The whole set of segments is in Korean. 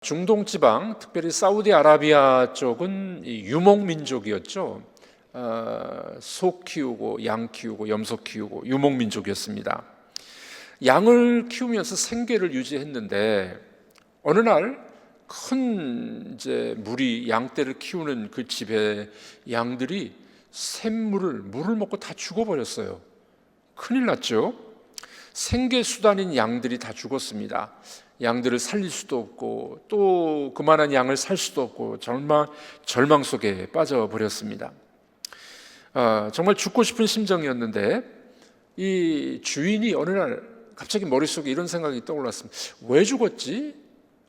중동 지방, 특별히 사우디아라비아 쪽은 이 유목민족이었죠. 소 키우고 양 키우고 염소 키우고 유목민족이었습니다. 양을 키우면서 생계를 유지했는데 어느 날 큰 이제 무리 양떼를 키우는 그 집에 양들이 물을 먹고 다 죽어버렸어요. 큰일 났죠. 생계 수단인 양들이 다 죽었습니다. 양들을 살릴 수도 없고 또 그만한 양을 살 수도 없고 절망 속에 빠져버렸습니다. 정말 죽고 싶은 심정이었는데 이 주인이 어느 날 갑자기 머릿속에 이런 생각이 떠올랐습니다. 왜 죽었지?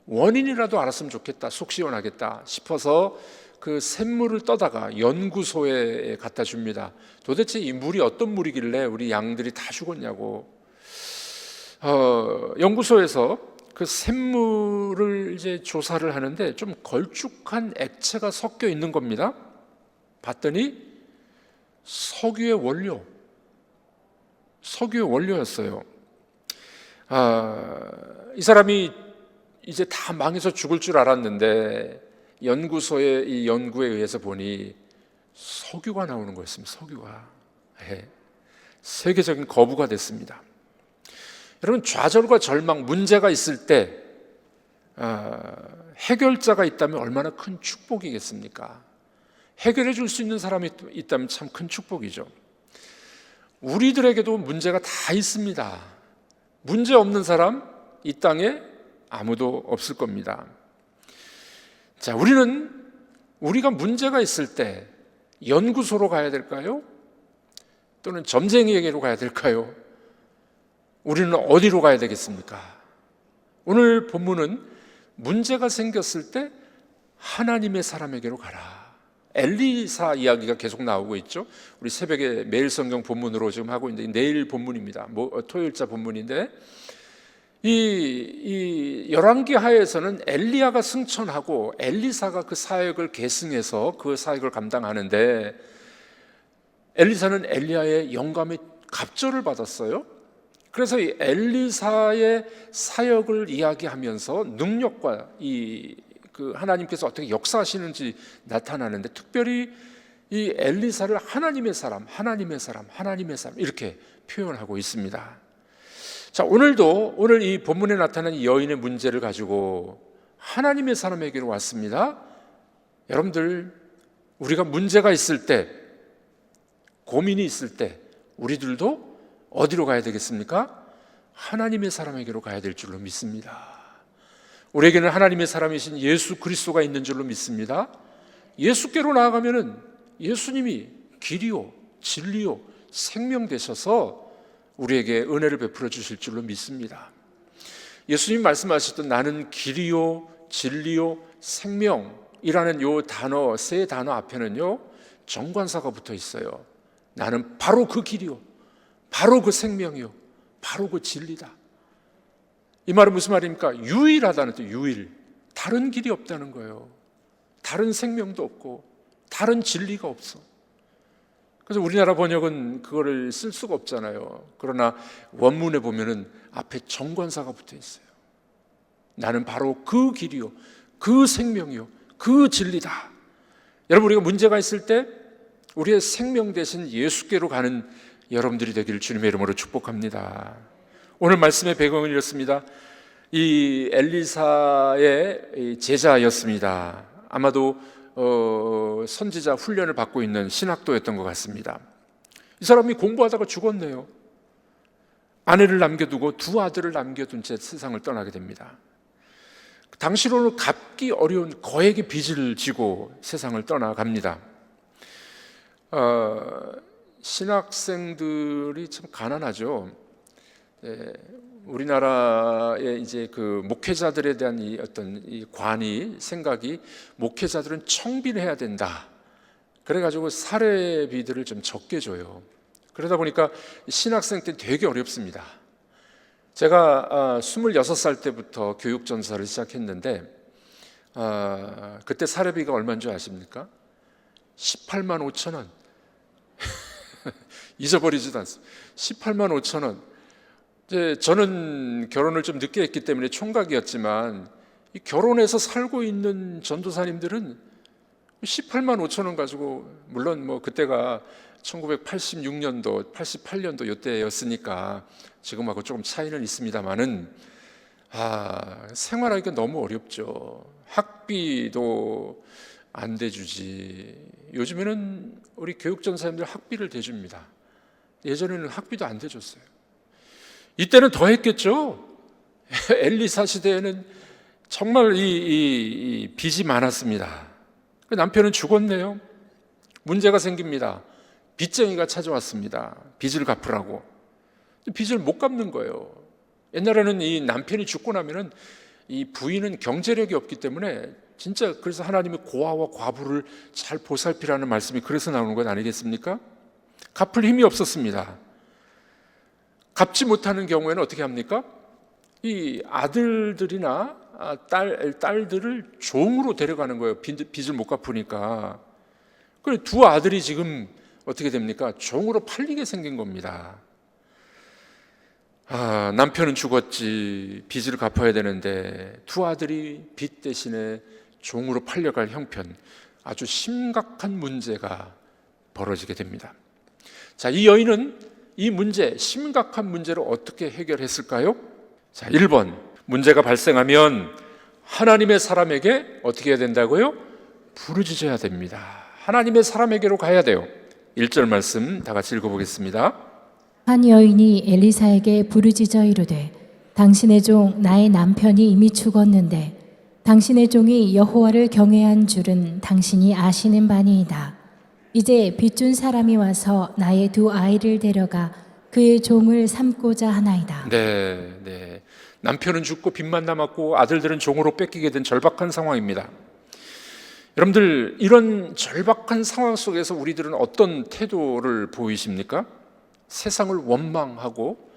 원인이라도 알았으면 좋겠다, 속 시원하겠다 싶어서 그 샘물을 떠다가 연구소에 갖다 줍니다. 도대체 이 물이 어떤 물이길래 우리 양들이 다 죽었냐고. 연구소에서 그 샘물을 이제 조사를 하는데 좀 걸쭉한 액체가 섞여 있는 겁니다. 봤더니 석유의 원료였어요. 이 사람이 이제 다 망해서 죽을 줄 알았는데 연구소의 이 연구에 의해서 보니 석유가 나오는 거였습니다. 석유가. 세계적인 거부가 됐습니다. 여러분, 좌절과 절망, 문제가 있을 때 해결자가 있다면 얼마나 큰 축복이겠습니까? 해결해 줄 수 있는 사람이 있다면 참 큰 축복이죠. 우리들에게도 문제가 다 있습니다. 문제 없는 사람 이 땅에 아무도 없을 겁니다. 자, 우리가 문제가 있을 때 연구소로 가야 될까요? 또는 점쟁이에게로 가야 될까요? 우리는 어디로 가야 되겠습니까? 오늘 본문은 문제가 생겼을 때 하나님의 사람에게로 가라. 엘리사 이야기가 계속 나오고 있죠. 우리 새벽에 매일 성경 본문으로 지금 하고 있는데 내일 본문입니다. 토요일자 본문인데 이 열왕기 하에서는 엘리야가 승천하고 엘리사가 그 사역을 계승해서 그 사역을 감당하는데 엘리사는 엘리야의 영감의 갑절을 받았어요. 그래서 이 엘리사의 사역을 이야기하면서 능력과 그 하나님께서 어떻게 역사하시는지 나타나는데 특별히 이 엘리사를 하나님의 사람 이렇게 표현하고 있습니다. 자, 오늘 이 본문에 나타난 이 여인의 문제를 가지고 하나님의 사람에게로 왔습니다. 여러분들, 우리가 문제가 있을 때, 고민이 있을 때 우리들도 어디로 가야 되겠습니까? 하나님의 사람에게로 가야 될 줄로 믿습니다. 우리에게는 하나님의 사람이신 예수 그리스도가 있는 줄로 믿습니다. 예수께로 나아가면은 예수님이 길이요 진리요 생명 되셔서 우리에게 은혜를 베풀어 주실 줄로 믿습니다. 예수님 말씀하셨던 나는 길이요 진리요 생명이라는 요 단어, 세 단어 앞에는요 정관사가 붙어 있어요. 나는 바로 그 길이요, 바로 그 생명이요, 바로 그 진리다. 이 말은 무슨 말입니까? 유일하다는 뜻, 유일. 다른 길이 없다는 거예요. 다른 생명도 없고 다른 진리가 없어. 그래서 우리나라 번역은 그거를 쓸 수가 없잖아요. 그러나 원문에 보면은 앞에 정관사가 붙어 있어요. 나는 바로 그 길이요, 그 생명이요, 그 진리다. 여러분, 우리가 문제가 있을 때 우리의 생명 대신 예수께로 가는 여러분들이 되기를 주님의 이름으로 축복합니다. 오늘 말씀의 배경은 이렇습니다. 이 엘리사의 제자였습니다. 아마도 선지자 훈련을 받고 있는 신학도였던 것 같습니다. 이 사람이 공부하다가 죽었네요. 아내를 남겨두고 두 아들을 남겨둔 채 세상을 떠나게 됩니다. 당시로는 갚기 어려운 거액의 빚을 지고 세상을 떠나갑니다. 신학생들이 참 가난하죠. 우리나라의 이제 그 목회자들에 대한 이 어떤 이 생각이 목회자들은 청빈해야 된다. 그래가지고 사례비들을 좀 적게 줘요. 그러다 보니까 신학생 때 되게 어렵습니다. 제가 26살 때부터 교육전사를 시작했는데 그때 사례비가 얼마인 줄 아십니까? 18만 5천 원. 잊어버리지도 않습니다. 18만 5천 원. 저는 결혼을 좀 늦게 했기 때문에 총각이었지만 이 결혼해서 살고 있는 전도사님들은 18만 5천 원 가지고, 물론 뭐 그때가 1986년도, 88년도 이때였으니까 지금하고 조금 차이는 있습니다만은 생활하기가 너무 어렵죠. 학비도 안 대주지. 요즘에는 우리 교육전사님들 학비를 대줍니다. 예전에는 학비도 안 대줬어요. 이때는 더 했겠죠. 엘리사 시대에는 정말 이 빚이 많았습니다. 남편은 죽었네요. 문제가 생깁니다. 빚쟁이가 찾아왔습니다. 빚을 갚으라고. 빚을 못 갚는 거예요. 옛날에는 이 남편이 죽고 나면은 이 부인은 경제력이 없기 때문에 진짜, 그래서 하나님이 고아와 과부를 잘 보살피라는 말씀이 그래서 나오는 것 아니겠습니까? 갚을 힘이 없었습니다. 갚지 못하는 경우에는 어떻게 합니까? 이 아들들이나 딸들을 종으로 데려가는 거예요. 빚을 못 갚으니까. 그래서 두 아들이 지금 어떻게 됩니까? 종으로 팔리게 생긴 겁니다. 남편은 죽었지, 빚을 갚아야 되는데 두 아들이 빚 대신에 종으로 팔려갈 형편, 아주 심각한 문제가 벌어지게 됩니다. 자, 이 여인은 이 문제, 심각한 문제를 어떻게 해결했을까요? 자, 1번, 문제가 발생하면 하나님의 사람에게 어떻게 해야 된다고요? 부르짖어야 됩니다. 하나님의 사람에게로 가야 돼요. 1절 말씀 다 같이 읽어보겠습니다. 한 여인이 엘리사에게 부르짖어 이르되 당신의 종 나의 남편이 이미 죽었는데 당신의 종이 여호와를 경외한 줄은 당신이 아시는 바니이다. 이제 빚준 사람이 와서 나의 두 아이를 데려가 그의 종을 삼고자 하나이다. 네. 남편은 죽고 빚만 남았고 아들들은 종으로 뺏기게 된 절박한 상황입니다. 여러분들, 이런 절박한 상황 속에서 우리들은 어떤 태도를 보이십니까? 세상을 원망하고,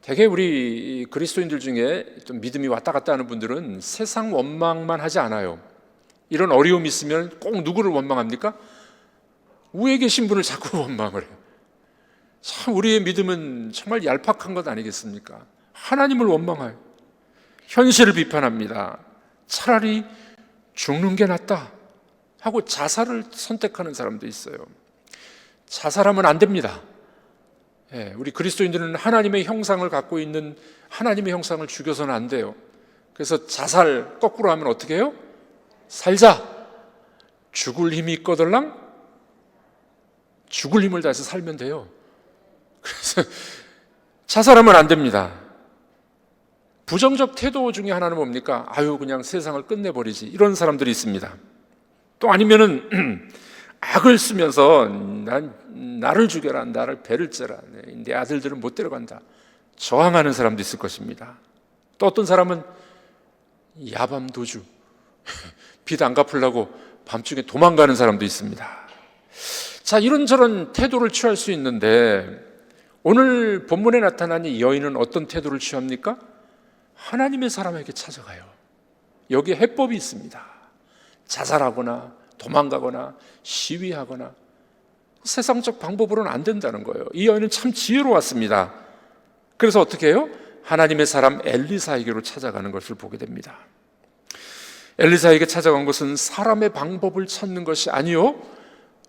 대개 우리 그리스도인들 중에 좀 믿음이 왔다 갔다 하는 분들은 세상 원망만 하지 않아요. 이런 어려움이 있으면 꼭 누구를 원망합니까? 위에 계신 분을 자꾸 원망을 해요. 참, 우리의 믿음은 정말 얄팍한 것 아니겠습니까? 하나님을 원망해요. 현실을 비판합니다. 차라리 죽는 게 낫다 하고 자살을 선택하는 사람도 있어요. 자살하면 안 됩니다. 우리 그리스도인들은 하나님의 형상을 갖고 있는, 하나님의 형상을 죽여서는 안 돼요. 그래서 자살 거꾸로 하면 어떻게 해요? 살자. 죽을 힘이 있거들랑 죽을 힘을 다해서 살면 돼요. 그래서 자살하면 안 됩니다. 부정적 태도 중에 하나는 뭡니까? 그냥 세상을 끝내버리지, 이런 사람들이 있습니다. 또 아니면은 악을 쓰면서 나를 죽여라, 나를 배를 째라, 내 아들들은 못 데려간다, 저항하는 사람도 있을 것입니다. 또 어떤 사람은 야밤 도주, 빚 안 갚으려고 밤중에 도망가는 사람도 있습니다. 자, 이런저런 태도를 취할 수 있는데 오늘 본문에 나타난 이 여인은 어떤 태도를 취합니까? 하나님의 사람에게 찾아가요. 여기에 해법이 있습니다. 자살하거나 도망가거나 시위하거나 세상적 방법으로는 안 된다는 거예요. 이 여인은 참 지혜로웠습니다. 그래서 어떻게 해요? 하나님의 사람 엘리사에게로 찾아가는 것을 보게 됩니다. 엘리사에게 찾아간 것은 사람의 방법을 찾는 것이 아니요,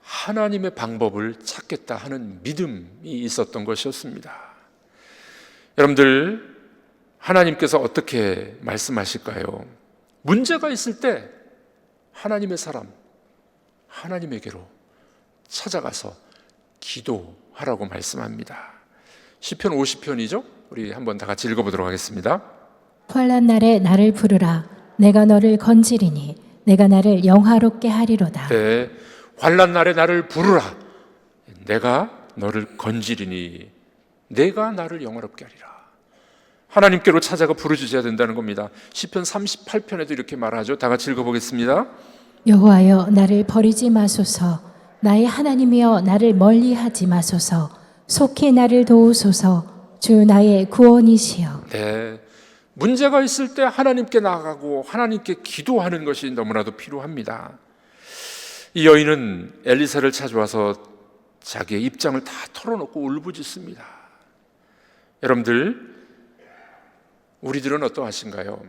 하나님의 방법을 찾겠다 하는 믿음이 있었던 것이었습니다. 여러분들, 하나님께서 어떻게 말씀하실까요? 문제가 있을 때 하나님의 사람, 하나님에게로 찾아가서 기도하라고 말씀합니다. 시편 50편이죠? 우리 한번 다 같이 읽어보도록 하겠습니다. 환난 날에 나를 부르라. 내가 너를 건지리니 내가 나를 영화롭게 하리로다. 네, 환난 날에 나를 부르라. 내가 너를 건지리니 내가 나를 영화롭게 하리라. 하나님께로 찾아가 부르짖어야 된다는 겁니다. 시편 38편에도 이렇게 말하죠. 다 같이 읽어보겠습니다. 여호와여 나를 버리지 마소서. 나의 하나님이여 나를 멀리하지 마소서. 속히 나를 도우소서. 주 나의 구원이시여. 네, 문제가 있을 때 하나님께 나아가고 하나님께 기도하는 것이 너무나도 필요합니다. 이 여인은 엘리사를 찾아와서 자기의 입장을 다 털어놓고 울부짖습니다. 여러분들, 우리들은 어떠하신가요?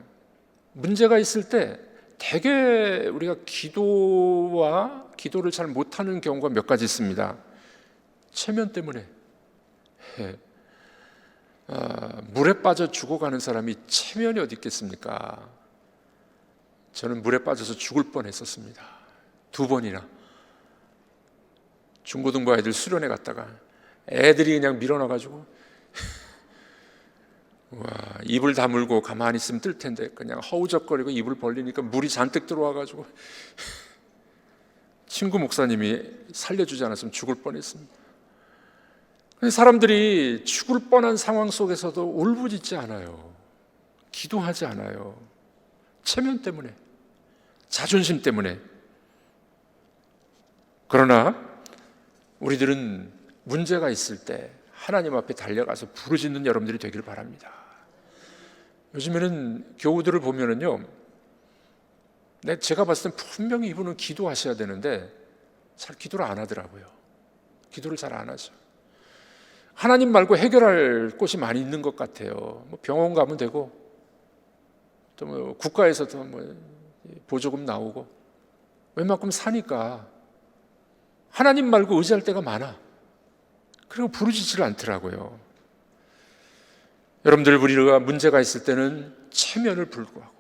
문제가 있을 때 대개 우리가 기도를 잘 못하는 경우가 몇 가지 있습니다. 체면 때문에. 물에 빠져 죽어가는 사람이 체면이 어디 있겠습니까? 저는 물에 빠져서 죽을 뻔했었습니다. 2번이나. 중고등부 아이들 수련회 갔다가 애들이 그냥 밀어놔가지고 입을 다물고 가만히 있으면 뜰 텐데 그냥 허우적거리고 입을 벌리니까 물이 잔뜩 들어와가지고 친구 목사님이 살려주지 않았으면 죽을 뻔했습니다. 근데 사람들이 죽을 뻔한 상황 속에서도 울부짖지 않아요. 기도하지 않아요. 체면 때문에, 자존심 때문에. 그러나 우리들은 문제가 있을 때 하나님 앞에 달려가서 부르짖는 여러분들이 되기를 바랍니다. 요즘에는 교우들을 보면은요, 제가 봤을 땐 분명히 이분은 기도하셔야 되는데 잘 기도를 안 하더라고요. 기도를 잘 안 하죠. 하나님 말고 해결할 곳이 많이 있는 것 같아요. 병원 가면 되고, 또 국가에서도 보조금 나오고, 웬만큼 사니까 하나님 말고 의지할 때가 많아. 그리고 부르짖지를 않더라고요. 여러분들, 우리가 문제가 있을 때는 체면을 불구하고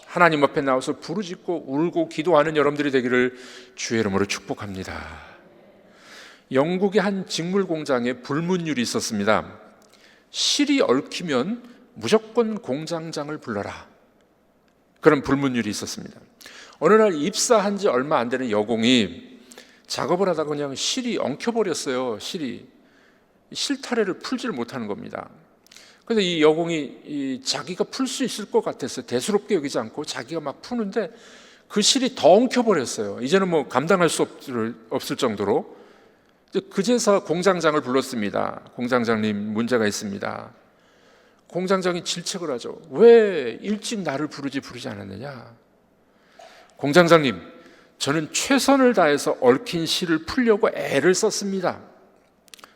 하나님 앞에 나와서 부르짖고 울고 기도하는 여러분들이 되기를 주의 이름으로 축복합니다. 영국의 한 직물 공장에 불문율이 있었습니다. 실이 얽히면 무조건 공장장을 불러라. 그런 불문율이 있었습니다. 어느 날 입사한 지 얼마 안 되는 여공이 작업을 하다가 그냥 실이 엉켜버렸어요. 실타래를 풀지를 못하는 겁니다. 그래서 이 여공이 자기가 풀 수 있을 것 같았어요. 대수롭게 여기지 않고 자기가 막 푸는데 그 실이 더 엉켜버렸어요. 이제는 감당할 수 없을 정도로. 그제서 공장장을 불렀습니다. 공장장님, 문제가 있습니다. 공장장이 질책을 하죠. 왜 일찍 나를 부르지 않았느냐? 공장장님, 저는 최선을 다해서 얽힌 실을 풀려고 애를 썼습니다.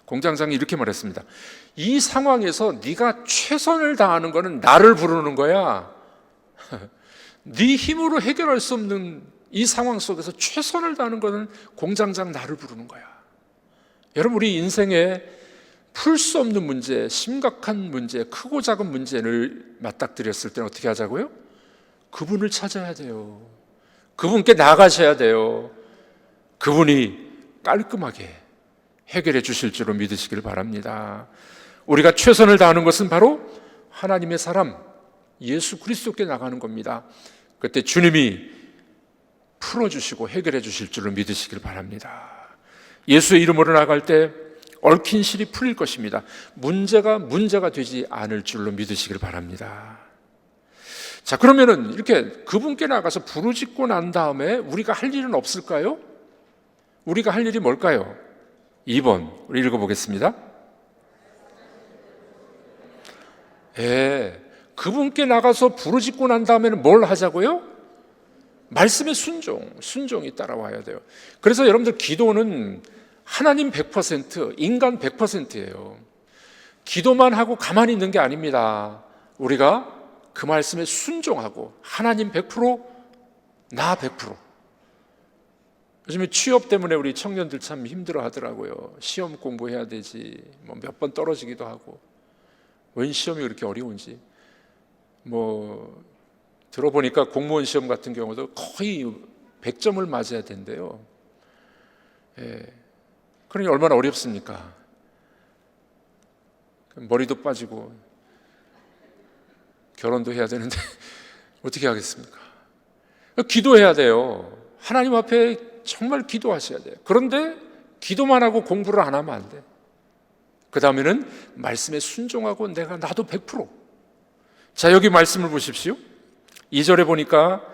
공장장이 이렇게 말했습니다. 이 상황에서 네가 최선을 다하는 거는 나를 부르는 거야. 네 힘으로 해결할 수 없는 이 상황 속에서 최선을 다하는 거는 공장장 나를 부르는 거야. 여러분, 우리 인생에 풀 수 없는 문제, 심각한 문제, 크고 작은 문제를 맞닥뜨렸을 때는 어떻게 하자고요? 그분을 찾아야 돼요. 그분께 나가셔야 돼요. 그분이 깔끔하게 해결해 주실 줄로 믿으시길 바랍니다. 우리가 최선을 다하는 것은 바로 하나님의 사람 예수 그리스도께 나가는 겁니다. 그때 주님이 풀어주시고 해결해 주실 줄로 믿으시길 바랍니다. 예수의 이름으로 나갈 때 얽힌 실이 풀릴 것입니다. 문제가 되지 않을 줄로 믿으시길 바랍니다. 자, 그러면은 이렇게 그분께 나가서 부르짖고 난 다음에 우리가 할 일은 없을까요? 우리가 할 일이 뭘까요? 2번, 우리 읽어보겠습니다. 그분께 나가서 부르짖고 난 다음에는 뭘 하자고요? 말씀의 순종이 따라와야 돼요. 그래서 여러분들 기도는 하나님 100%, 인간 100%예요. 기도만 하고 가만히 있는 게 아닙니다. 우리가 그 말씀에 순종하고 하나님 100%, 나 100%. 요즘에 취업 때문에 우리 청년들 참 힘들어 하더라고요. 시험 공부해야 되지, 몇 번 떨어지기도 하고, 웬 시험이 그렇게 어려운지. 들어보니까 공무원 시험 같은 경우도 거의 100점을 맞아야 된대요. 그러니 얼마나 어렵습니까? 머리도 빠지고 결혼도 해야 되는데 어떻게 하겠습니까? 기도해야 돼요. 하나님 앞에 정말 기도하셔야 돼요. 그런데 기도만 하고 공부를 안 하면 안 돼. 그 다음에는 말씀에 순종하고 나도 100%. 자, 여기 말씀을 보십시오. 2절에 보니까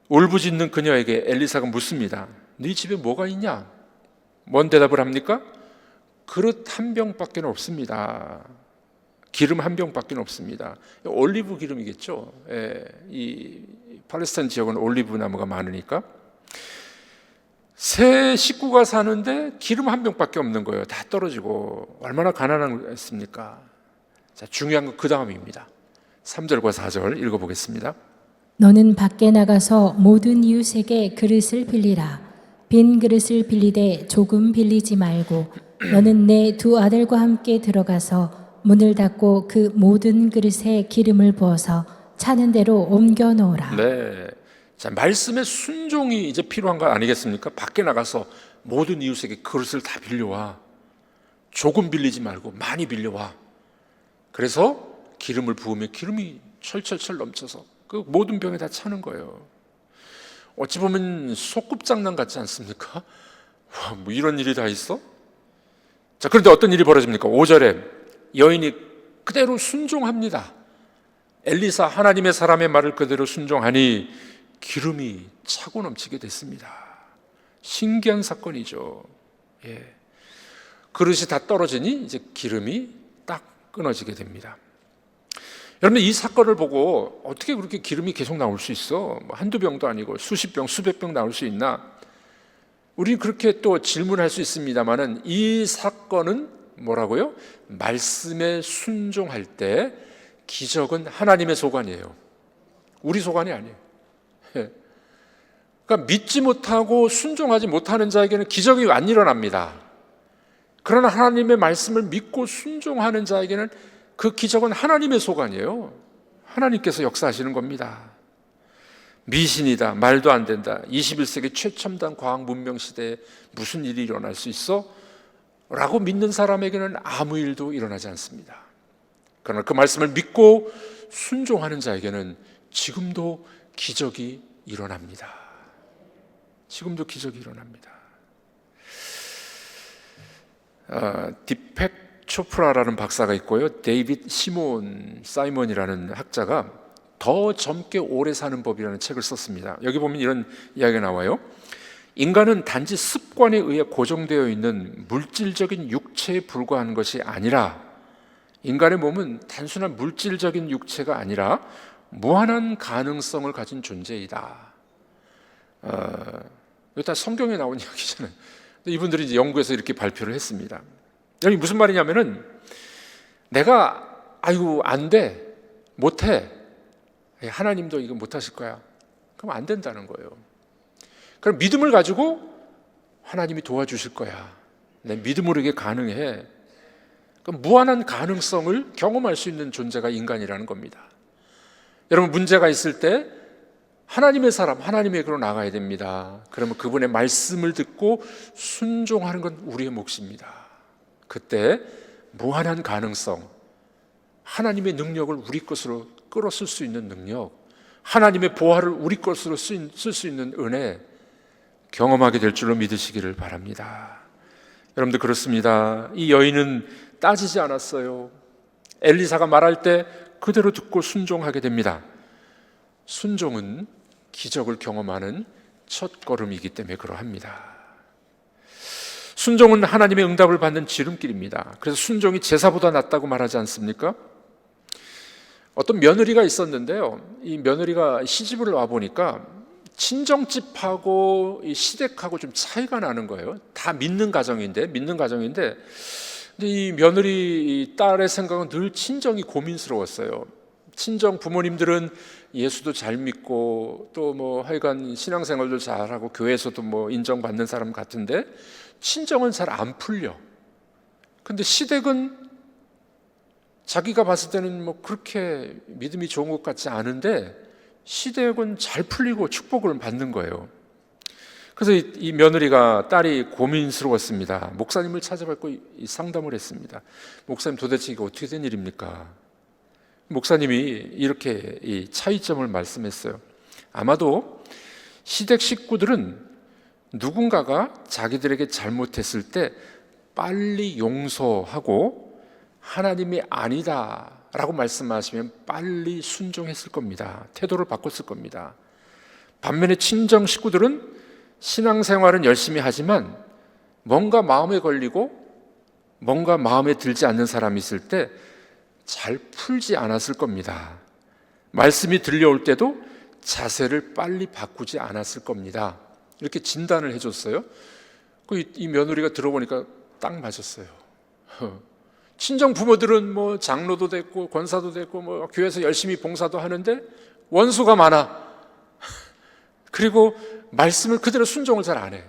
울부짖는 그녀에게 엘리사가 묻습니다. 네 집에 뭐가 있냐? 뭔 대답을 합니까? 그릇 한 병밖에 없습니다. 기름 한 병밖에 없습니다. 올리브 기름이겠죠. 이 팔레스타인 지역은 올리브 나무가 많으니까. 세 식구가 사는데 기름 한 병밖에 없는 거예요. 다 떨어지고. 얼마나 가난했습니까? 자, 중요한 건 그 다음입니다. 3절과 4절 읽어보겠습니다. 너는 밖에 나가서 모든 이웃에게 그릇을 빌리라. 빈 그릇을 빌리되 조금 빌리지 말고 너는 내 두 아들과 함께 들어가서 문을 닫고 그 모든 그릇에 기름을 부어서 차는 대로 옮겨 놓으라. 네, 자, 말씀의 순종이 이제 필요한 거 아니겠습니까? 밖에 나가서 모든 이웃에게 그릇을 다 빌려와. 조금 빌리지 말고 많이 빌려와. 그래서 기름을 부으면 기름이 철철철 넘쳐서 그 모든 병에 다 차는 거예요. 어찌 보면 소꿉장난 같지 않습니까? 와, 뭐 이런 일이 다 있어? 자, 그런데 어떤 일이 벌어집니까? 5절에 여인이 그대로 순종합니다. 엘리사 하나님의 사람의 말을 그대로 순종하니 기름이 차고 넘치게 됐습니다. 신기한 사건이죠. 예. 그릇이 다 떨어지니 이제 기름이 딱 끊어지게 됩니다. 여러분, 이 사건을 보고 어떻게 그렇게 기름이 계속 나올 수 있어? 뭐 한두 병도 아니고 수십 병, 수백 병 나올 수 있나? 우리 그렇게 또 질문할 수 있습니다만은 이 사건은 뭐라고요? 말씀에 순종할 때 기적은 하나님의 소관이에요. 우리 소관이 아니에요. 그러니까 믿지 못하고 순종하지 못하는 자에게는 기적이 안 일어납니다. 그러나 하나님의 말씀을 믿고 순종하는 자에게는 그 기적은 하나님의 소관이에요. 하나님께서 역사하시는 겁니다. 미신이다, 말도 안 된다, 21세기 최첨단 과학 문명 시대에 무슨 일이 일어날 수 있어? 라고 믿는 사람에게는 아무 일도 일어나지 않습니다. 그러나 그 말씀을 믿고 순종하는 자에게는 지금도 기적이 일어납니다. 지금도 기적이 일어납니다. 디펙 초프라라는 박사가 있고요, 데이빗 사이먼이라는 학자가 더 젊게 오래 사는 법이라는 책을 썼습니다. 여기 보면 이런 이야기가 나와요. 인간은 단지 습관에 의해 고정되어 있는 물질적인 육체에 불과한 것이 아니라, 인간의 몸은 단순한 물질적인 육체가 아니라 무한한 가능성을 가진 존재이다. 이거 다 성경에 나온 이야기잖아요. 이분들이 이제 연구해서 이렇게 발표를 했습니다. 여기 무슨 말이냐면은 내가 아이고 안 돼, 못해, 하나님도 이거 못하실 거야, 그럼 안 된다는 거예요. 그럼 믿음을 가지고 하나님이 도와주실 거야, 내 믿음으로 이게 가능해. 그럼 무한한 가능성을 경험할 수 있는 존재가 인간이라는 겁니다. 여러분, 문제가 있을 때 하나님의 사람, 하나님에게로 나가야 됩니다. 그러면 그분의 말씀을 듣고 순종하는 건 우리의 몫입니다. 그때 무한한 가능성, 하나님의 능력을 우리 것으로 끌어쓸 수 있는 능력, 하나님의 보화를 우리 것으로 쓸 수 있는 은혜 경험하게 될 줄로 믿으시기를 바랍니다. 여러분들, 그렇습니다. 이 여인은 따지지 않았어요. 엘리사가 말할 때 그대로 듣고 순종하게 됩니다. 순종은 기적을 경험하는 첫 걸음이기 때문에 그러합니다. 순종은 하나님의 응답을 받는 지름길입니다. 그래서 순종이 제사보다 낫다고 말하지 않습니까? 어떤 며느리가 있었는데요, 이 며느리가 시집을 와보니까 친정집하고 이 시댁하고 좀 차이가 나는 거예요. 다 믿는 가정인데 근데 이 며느리 이 딸의 생각은 늘 친정이 고민스러웠어요. 친정 부모님들은 예수도 잘 믿고 또 뭐 하여간 신앙생활도 잘하고 교회에서도 뭐 인정받는 사람 같은데 친정은 잘 안 풀려. 근데 시댁은 자기가 봤을 때는 뭐 그렇게 믿음이 좋은 것 같지 않은데 시댁은 잘 풀리고 축복을 받는 거예요. 그래서 이 며느리가, 딸이 고민스러웠습니다. 목사님을 찾아뵙고 상담을 했습니다. 목사님, 도대체 이게 어떻게 된 일입니까? 목사님이 이렇게 이 차이점을 말씀했어요. 아마도 시댁 식구들은 누군가가 자기들에게 잘못했을 때 빨리 용서하고 하나님이 아니다 라고 말씀하시면 빨리 순종했을 겁니다. 태도를 바꿨을 겁니다. 반면에 친정 식구들은 신앙생활은 열심히 하지만 뭔가 마음에 걸리고 뭔가 마음에 들지 않는 사람이 있을 때 잘 풀지 않았을 겁니다. 말씀이 들려올 때도 자세를 빨리 바꾸지 않았을 겁니다. 이렇게 진단을 해줬어요. 이 며느리가 들어보니까 딱 맞았어요. 친정 부모들은 뭐 장로도 됐고 권사도 됐고 뭐 교회에서 열심히 봉사도 하는데 원수가 많아. 그리고 말씀을 그대로 순종을 잘 안 해.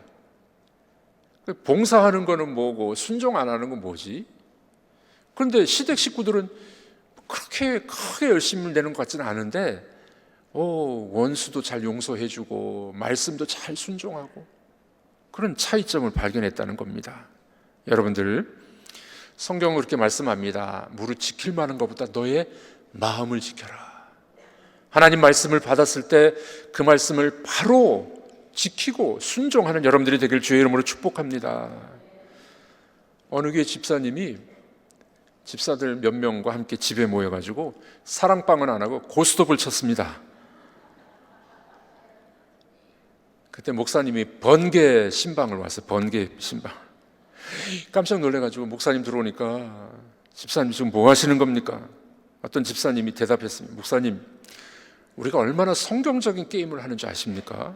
봉사하는 거는 뭐고 순종 안 하는 건 뭐지? 그런데 시댁 식구들은 그렇게 크게 열심히 내는 것 같지는 않은데 원수도 잘 용서해주고 말씀도 잘 순종하고 그런 차이점을 발견했다는 겁니다. 여러분들, 성경은 그렇게 말씀합니다. 무릇 지킬 만한 것보다 너의 마음을 지켜라. 하나님 말씀을 받았을 때 그 말씀을 바로 지키고 순종하는 여러분들이 되길 주의 이름으로 축복합니다. 어느 교회 집사님이 집사들 몇 명과 함께 집에 모여가지고 사랑방은 안 하고 고스톱을 쳤습니다. 그때 목사님이 번개 신방을 왔어요. 번개 신방. 깜짝 놀래가지고 목사님 들어오니까 집사님 지금 뭐 하시는 겁니까? 어떤 집사님이 대답했습니다. 목사님, 우리가 얼마나 성경적인 게임을 하는 줄 아십니까?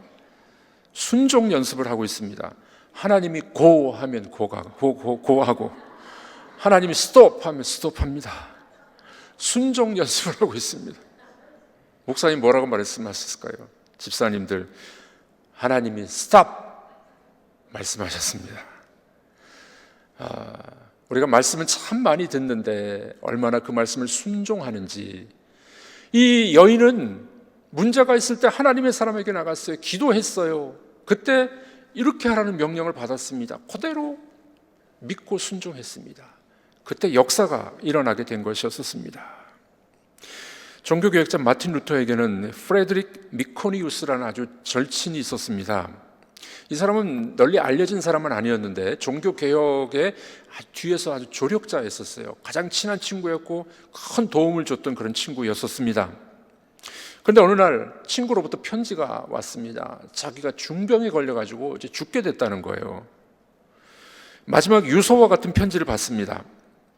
순종 연습을 하고 있습니다. 하나님이 고 하면 고하고 하나님이 스톱 하면 스톱합니다. 순종 연습을 하고 있습니다. 목사님 뭐라고 말씀하셨을까요? 집사님들, 하나님이 스톱 말씀하셨습니다. 우리가 말씀은 참 많이 듣는데 얼마나 그 말씀을 순종하는지. 이 여인은 문제가 있을 때 하나님의 사람에게 나갔어요. 기도했어요. 그때 이렇게 하라는 명령을 받았습니다. 그대로 믿고 순종했습니다. 그때 역사가 일어나게 된 것이었습니다. 종교개혁자 마틴 루터에게는 프레드릭 미코니우스라는 아주 절친이 있었습니다. 이 사람은 널리 알려진 사람은 아니었는데 종교개혁의 뒤에서 아주 조력자였었어요. 가장 친한 친구였고 큰 도움을 줬던 그런 친구였었습니다. 그런데 어느 날 친구로부터 편지가 왔습니다. 자기가 중병에 걸려가지고 이제 죽게 됐다는 거예요. 마지막 유서와 같은 편지를 받습니다.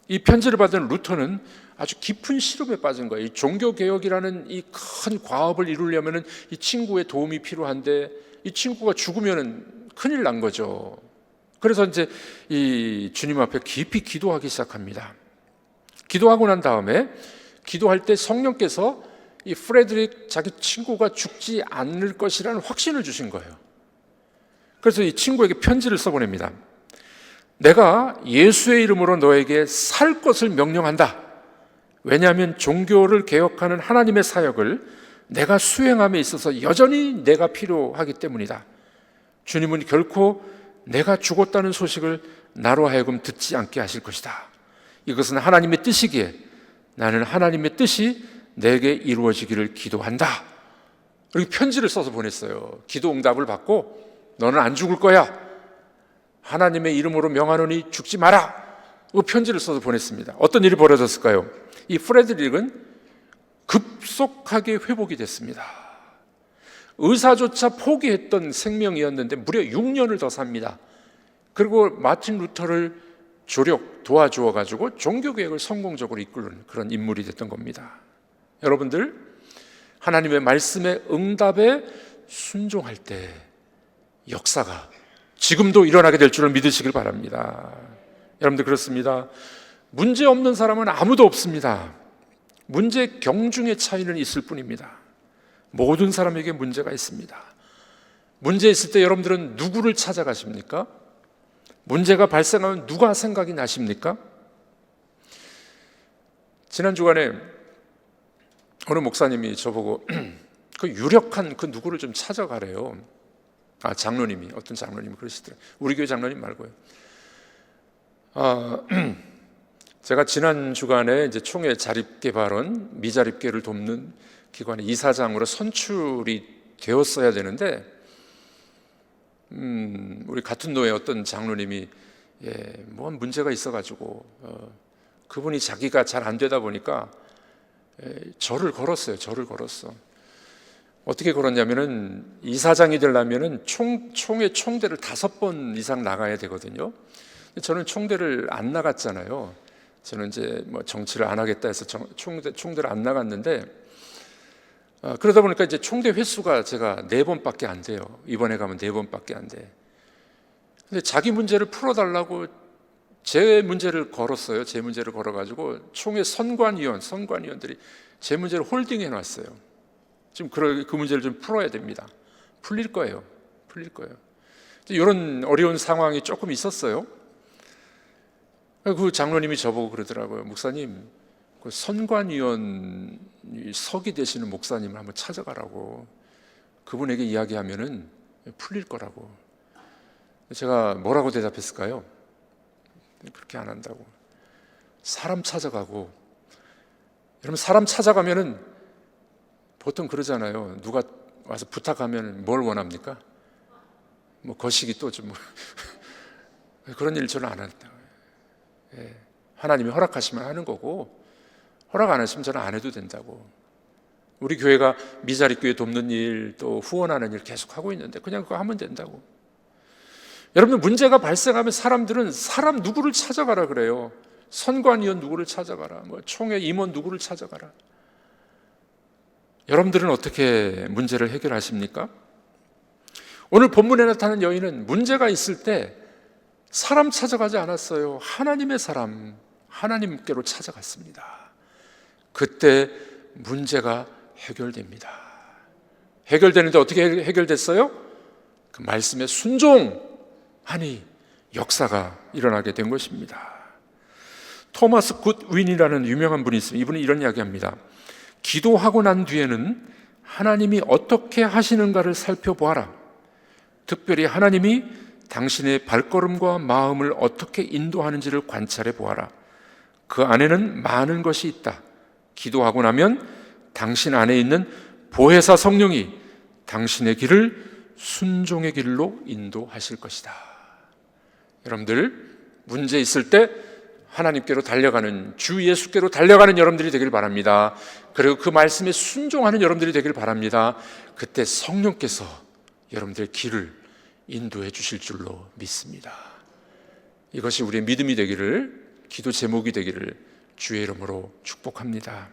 이 편지를 받은 루터는 아주 깊은 시름에 빠진 거예요. 이 종교개혁이라는 이 큰 과업을 이루려면 이 친구의 도움이 필요한데 이 친구가 죽으면 큰일 난 거죠. 그래서 이제 이 주님 앞에 깊이 기도하기 시작합니다. 기도하고 난 다음에 기도할 때 성령께서 이 프레드릭 자기 친구가 죽지 않을 것이라는 확신을 주신 거예요. 그래서 이 친구에게 편지를 써보냅니다. 내가 예수의 이름으로 너에게 살 것을 명령한다. 왜냐하면 종교를 개혁하는 하나님의 사역을 내가 수행함에 있어서 여전히 내가 필요하기 때문이다. 주님은 결코 내가 죽었다는 소식을 나로 하여금 듣지 않게 하실 것이다. 이것은 하나님의 뜻이기에 나는 하나님의 뜻이 내게 이루어지기를 기도한다. 이렇게 편지를 써서 보냈어요. 기도 응답을 받고 너는 안 죽을 거야. 하나님의 이름으로 명하노니 죽지 마라. 그 편지를 써서 보냈습니다. 어떤 일이 벌어졌을까요? 이 프레드릭은 급속하게 회복이 됐습니다. 의사조차 포기했던 생명이었는데 무려 6년을 더 삽니다. 그리고 마틴 루터를 도와주어 가지고 종교개혁을 성공적으로 이끄는 그런 인물이 됐던 겁니다. 여러분들, 하나님의 말씀에 응답에 순종할 때 역사가 지금도 일어나게 될 줄을 믿으시길 바랍니다. 여러분들 그렇습니다. 문제 없는 사람은 아무도 없습니다. 문제 경중의 차이는 있을 뿐입니다. 모든 사람에게 문제가 있습니다. 문제 있을 때 여러분들은 누구를 찾아가십니까? 문제가 발생하면 누가 생각이 나십니까? 지난 주간에 어느 목사님이 저보고 그 유력한 그 누구를 좀 찾아가래요. 장로님이, 어떤 장로님이 그러시더라고요. 우리 교회 장로님 말고요. 제가 지난 주간에 이제 총회 자립개발원 미자립계를 돕는 기관의 이사장으로 선출이 되었어야 되는데, 우리 같은 노회 어떤 장로님이 뭔 문제가 있어가지고 그분이 자기가 잘 안 되다 보니까 절을 걸었어요. 절을 걸었어. 어떻게 걸었냐면은 이사장이 되려면은 총회 총대를 5번 이상 나가야 되거든요. 저는 총대를 안 나갔잖아요. 저는 이제 뭐 정치를 안 하겠다 해서 총대를 안 나갔는데, 그러다 보니까 이제 총대 횟수가 제가 4번밖에 안 돼요. 이번에 가면 4번밖에 안 돼. 근데 자기 문제를 풀어달라고 제 문제를 걸었어요. 제 문제를 걸어가지고 총회 선관위원들이 제 문제를 홀딩해 놨어요. 지금 그 문제를 좀 풀어야 됩니다. 풀릴 거예요. 이런 어려운 상황이 조금 있었어요. 그 장로님이 저보고 그러더라고요. 목사님, 그 선관위원 서기 되시는 목사님을 한번 찾아가라고. 그분에게 이야기하면은 풀릴 거라고. 제가 뭐라고 대답했을까요? 그렇게 안 한다고. 사람 찾아가고. 여러분, 사람 찾아가면은 보통 그러잖아요. 누가 와서 부탁하면 뭘 원합니까? 뭐 거시기 또 좀 그런 일 저는 안 한다. 하나님이 허락하시면 하는 거고, 허락 안 하시면 저는 안 해도 된다고. 우리 교회가 미자리 교회 돕는 일, 또 후원하는 일 계속 하고 있는데 그냥 그거 하면 된다고. 여러분, 문제가 발생하면 사람들은 사람 누구를 찾아가라 그래요. 선관위원 누구를 찾아가라, 뭐 총회 임원 누구를 찾아가라. 여러분들은 어떻게 문제를 해결하십니까? 오늘 본문에 나타난 여인은 문제가 있을 때 사람 찾아가지 않았어요. 하나님의 사람, 하나님께로 찾아갔습니다. 그때 문제가 해결됩니다. 해결되는데 어떻게 해결됐어요? 그 말씀에 순종하니 역사가 일어나게 된 것입니다. 토마스 굿윈이라는 유명한 분이 있습니다. 이분은 이런 이야기합니다. 기도하고 난 뒤에는 하나님이 어떻게 하시는가를 살펴보아라. 특별히 하나님이 당신의 발걸음과 마음을 어떻게 인도하는지를 관찰해 보아라. 그 안에는 많은 것이 있다. 기도하고 나면 당신 안에 있는 보혜사 성령이 당신의 길을 순종의 길로 인도하실 것이다. 여러분들, 문제 있을 때 하나님께로 달려가는, 주 예수께로 달려가는 여러분들이 되길 바랍니다. 그리고 그 말씀에 순종하는 여러분들이 되길 바랍니다. 그때 성령께서 여러분들의 길을 인도해 주실 줄로 믿습니다. 이것이 우리의 믿음이 되기를, 기도 제목이 되기를 주의 이름으로 축복합니다.